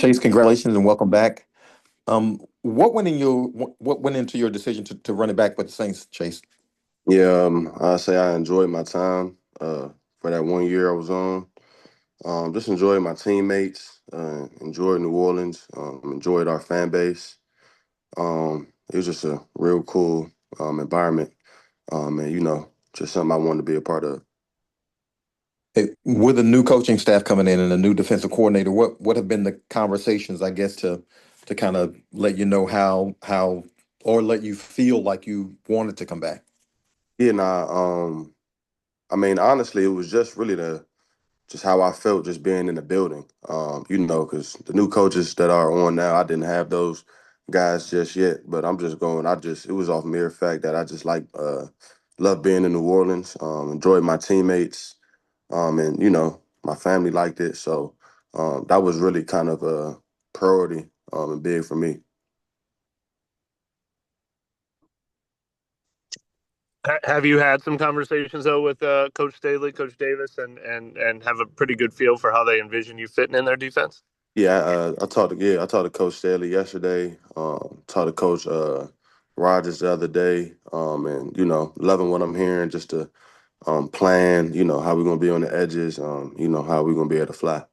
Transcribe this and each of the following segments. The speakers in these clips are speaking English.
Chase, congratulations and welcome back. What went into your decision to run it back with the Saints, Chase? Yeah, I say I enjoyed my time for that 1 year I was on. Just enjoyed my teammates, enjoyed New Orleans, enjoyed our fan base. It was just a real cool environment, and just something I wanted to be a part of. With a new coaching staff coming in and a new defensive coordinator, what have been the conversations, I guess, to kind of let you know how or let you feel like you wanted to come back? Yeah, nah, I mean, honestly, it was just really the just how I felt just being in the building. Because the new coaches that are on now, I didn't have those guys just yet. But I'm just going. It was off mere fact that I just love being in New Orleans. Enjoyed my teammates, and my family liked it. So that was really kind of a priority and big for me. Have you had some conversations though with Coach Staley, Coach Davis, and have a pretty good feel for how they envision you fitting in their defense? Yeah, I talked to Coach Staley yesterday. Talked to Coach Rogers the other day, and loving what I'm hearing. Just to plan, how we're gonna be on the edges, how we're gonna be able to fly.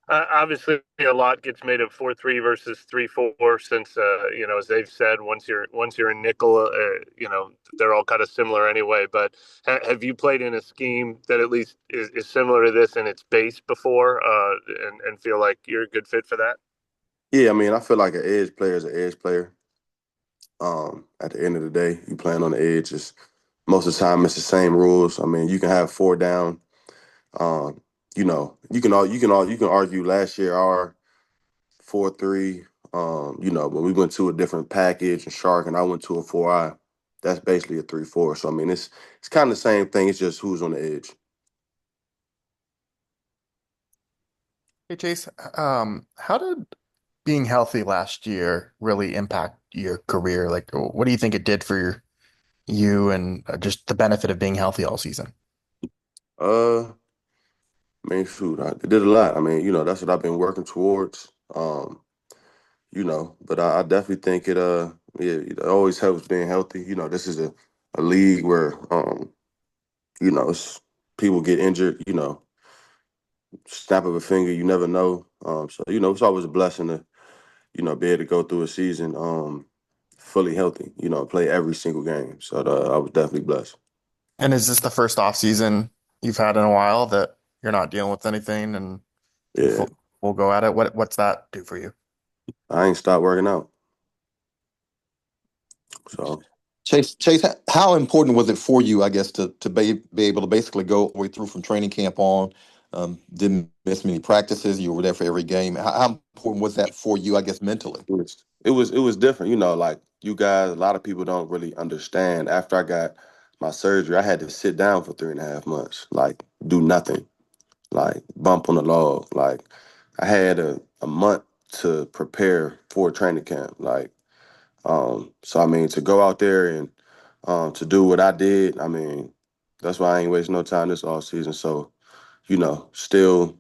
Obviously, a lot gets made of 4-3 versus 3-4. Since as they've said, once you're in nickel, they're all kind of similar anyway. But have you played in a scheme that at least is similar to this in its base before, and feel like you're a good fit for that? Yeah, I mean, I feel like an edge player is an edge player. At the end of the day, you playing on the edge. Most of the time, it's the same rules. I mean, you can have four down. Um, you can argue last year our 4-3. When we went to a different package and Shark and I went to a 4-eye, that's basically a 3-4. So I mean, it's kind of the same thing. It's just who's on the edge. Hey Chase, how did being healthy last year really impact your career? Like, what do you think it did for you and just the benefit of being healthy all season? Uh, I mean, shoot, it did a lot. I mean, that's what I've been working towards. But I definitely think yeah, it always helps being healthy. This is a league where it's, people get injured. Snap of a finger, you never know. So it's always a blessing to be able to go through a season fully healthy. Play every single game. So I was definitely blessed. And is this the first off season you've had in a while that you're not dealing with anything and can Yeah, full go at it? What's that do for you? I ain't stopped working out. So Chase, how important was it for you, I guess, to be able to basically go all the way through from training camp on? Didn't miss many practices. You were there for every game. How important was that for you, I guess, mentally? it was different. Like you guys, a lot of people don't really understand. After I got my surgery, I had to sit down for 3.5 months, like do nothing, like bump on the log. Like I had a month to prepare for training camp. So I mean, to go out there and to do what I did, I mean, that's why I ain't waste no time this off season. So, still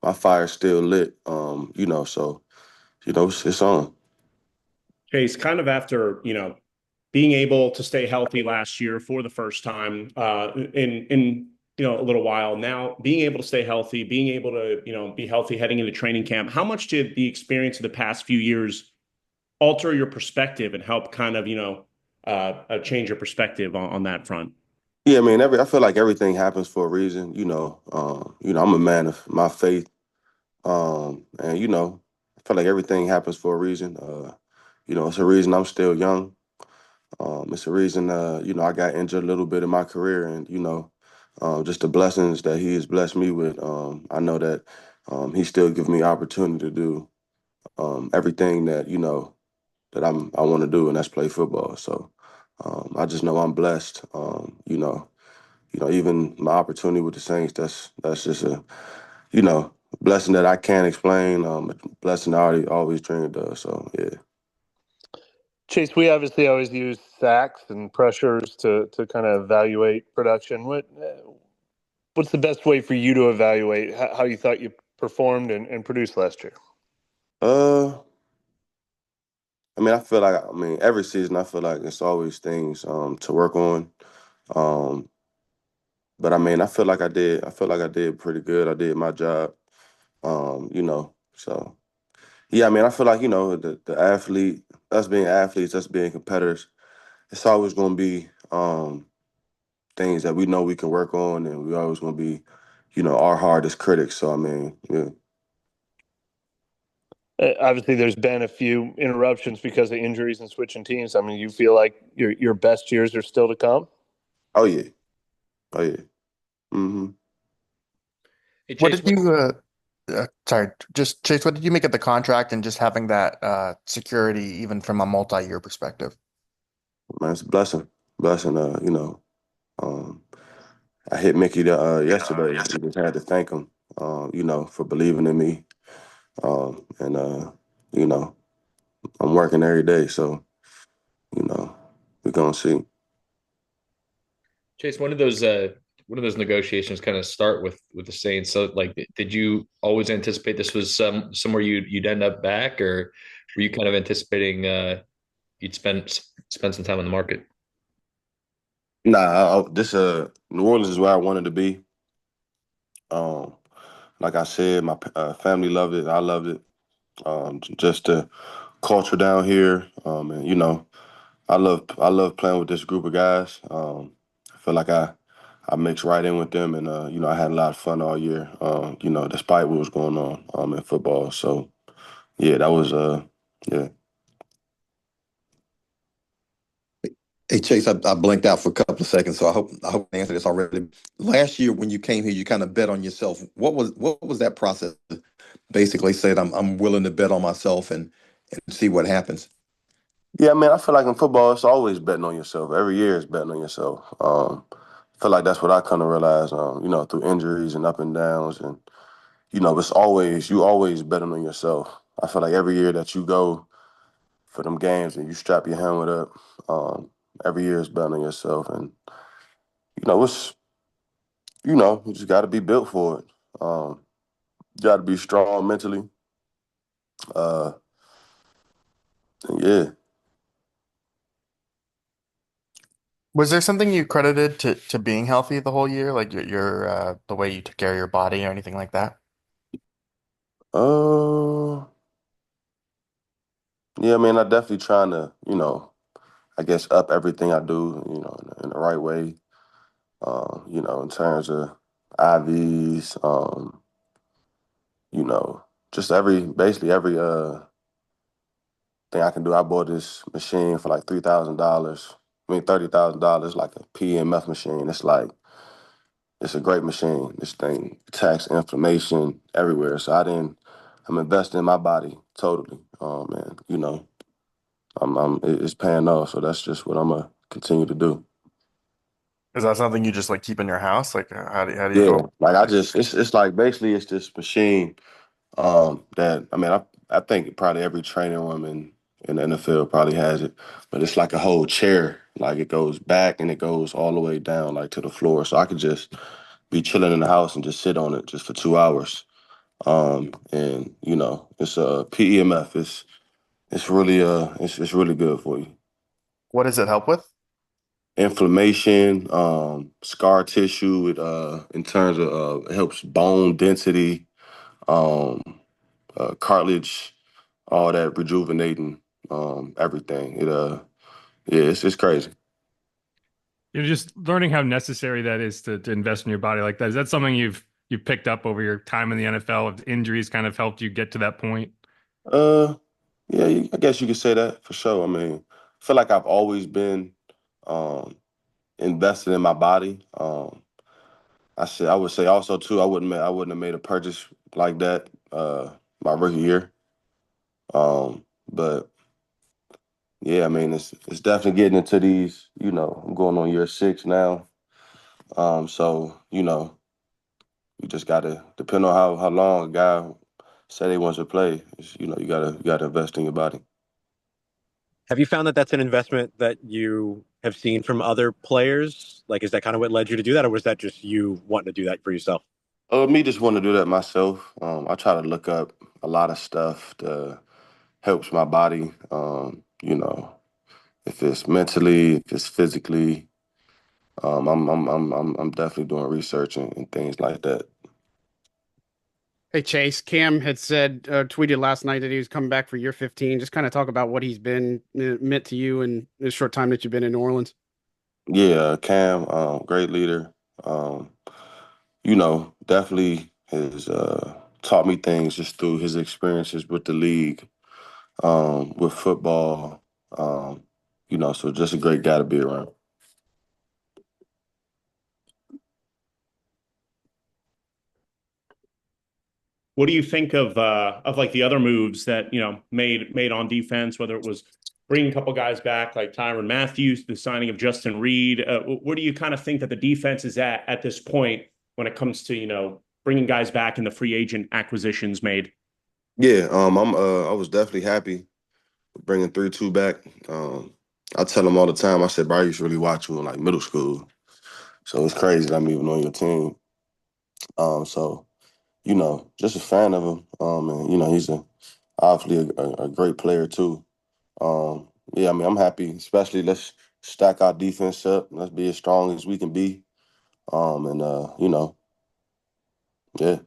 my fire's still lit. So it's on. Chase, kind of after, being able to stay healthy last year for the first time in a little while now, being able to stay healthy, being able to, be healthy heading into training camp, how much did the experience of the past few years alter your perspective and help kind of, change your perspective on that front? Yeah, I mean, I feel like everything happens for a reason. I'm a man of my faith, and I feel like everything happens for a reason. It's a reason I'm still young. It's a reason, I got injured a little bit in my career, and just the blessings that he has blessed me with. I know that he still gives me opportunity to do everything that that I want to do, and that's play football. So I just know I'm blessed. Even my opportunity with the Saints, that's just a blessing that I can't explain. A blessing I always dreamed of. So yeah. Chase, we obviously always use sacks and pressures to kind of evaluate production. What's the best way for you to evaluate how you thought you performed and produced last year? Uh, every season I feel like it's always things to work on. Um, but I feel like I did pretty good. I did my job. So yeah, I feel like, the athlete, us being athletes, us being competitors, it's always gonna be things that we know we can work on, and we always gonna be, our hardest critics. So yeah. Obviously, there's been a few interruptions because of injuries and switching teams. I mean, you feel like your best years are still to come? Oh yeah. Oh yeah. Mm-hmm. Hey, What Chase, did you, sorry, just Chase, what did you make of the contract and just having that security even from a multi-year perspective? Man, it's a blessing. Um, I hit Mickey yesterday. I just had to thank him, for believing in me. And you know, I'm working every day, so you know, we're gonna see. Chase, one of those negotiations kind of start with the Saints. So, like, did you always anticipate this was somewhere you'd end up back, or were you kind of anticipating you'd spend some time on the market? Nah, this New Orleans is where I wanted to be. Um, like I said, my family loved it. I loved it. Just the culture down here, and I love playing with this group of guys. I feel like I mixed right in with them, and I had a lot of fun all year. Despite what was going on in football. So yeah, that was yeah. Hey Chase, I blinked out for a couple of seconds, so I hope I answered this already. Last year when you came here, you kind of bet on yourself. What was that process? Basically said I'm willing to bet on myself and see what happens. Yeah, I feel like in football, it's always betting on yourself. Every year is betting on yourself. I feel like that's what I kind of realized, through injuries and up and downs. And, you always betting on yourself. I feel like every year that you go for them games and you strap your helmet up, every year is betting on yourself. And, it's, you just got to be built for it. You got to be strong mentally. Uh, and yeah. Was there something you credited to being healthy the whole year, like your the way you took care of your body or anything like that? Uh, yeah, I definitely trying to, I guess up everything I do, in the right way. In terms of IVs, you know, just basically every thing I can do. I bought this machine for like $3,000. $30,000, like a PEMF machine. It's a great machine. This thing attacks inflammation everywhere. So I'm investing in my body totally. And it's paying off. So that's just what I'm gonna continue to do. Is that something you just like keep in your house? Like how do you Yeah, go? like it's like basically it's this machine that I think probably every training room in the NFL probably has it, but it's like a whole chair. Like it goes back and it goes all the way down like to the floor, so I could just be chilling in the house and just sit on it just for 2 hours. And it's a PEMF. It's really it's really good for you. What does it help with? Inflammation, scar tissue. It in terms of it helps bone density, um, cartilage, all that rejuvenating, everything. Yeah, it's crazy. Just learning how necessary that is to invest in your body like that. Is that something you've picked up over your time in the NFL? Have injuries kind of helped you get to that point? Uh, yeah, I guess you could say that for sure. I feel like I've always been um, invested in my body. I would say also too, I wouldn't have made a purchase like that my rookie year. But yeah, it's definitely getting into these. I'm going on year 6 now. So you just gotta depend on how long a guy say he wants to play. You gotta invest in your body. Have you found that that's an investment that you have seen from other players? Like, is that kind of what led you to do that, or was that just you wanting to do that for yourself? Me just want to do that myself. I try to look up a lot of stuff that helps my body. If it's mentally, if it's physically, I'm definitely doing research and things like that. Hey, Chase, Cam had said, tweeted last night that he was coming back for year 15. Just kind of talk about what he's been meant to you in the short time that you've been in New Orleans. Yeah, Cam, great leader. Um, definitely has taught me things just through his experiences with the league, with football. So just a great guy to be around. What do you think of like the other moves that made on defense? Whether it was bringing a couple guys back like Tyrann Mathieu, the signing of Justin Reed. Where do you kind of think that the defense is at this point when it comes to bringing guys back and the free agent acquisitions made? Yeah, I was definitely happy with bringing 3-2 back. I tell them all the time. I said, bro, I used to really watch you in like middle school, so it's crazy that I'm even on your team. So just a fan of him. And he's obviously a great player too. Yeah, I mean, I'm happy. Especially let's stack our defense up. Let's be as strong as we can be. And yeah.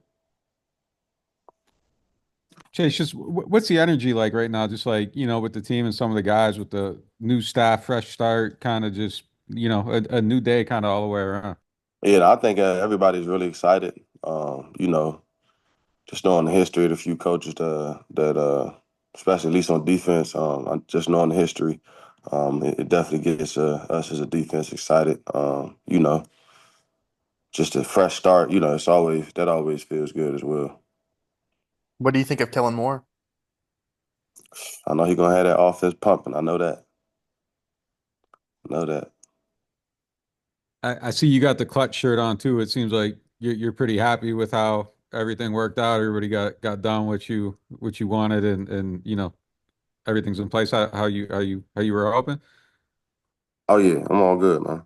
Chase, just what's the energy like right now? Just like, with the team and some of the guys with the new staff, fresh start, kind of just, a new day kind of all the way around. Yeah, I think everybody's really excited. Just knowing the history of the few coaches especially at least on defense, just knowing the history, it definitely gets us as a defense excited. Just a fresh start, that always feels good as well. What do you think of Kellen Moore? I know he's gonna have that offense pumping. I know that. I know that. I see you got the clutch shirt on too. It seems like you're pretty happy with how everything worked out. Everybody got done what you wanted, and everything's in place. How you were hoping. Oh yeah, I'm all good, man.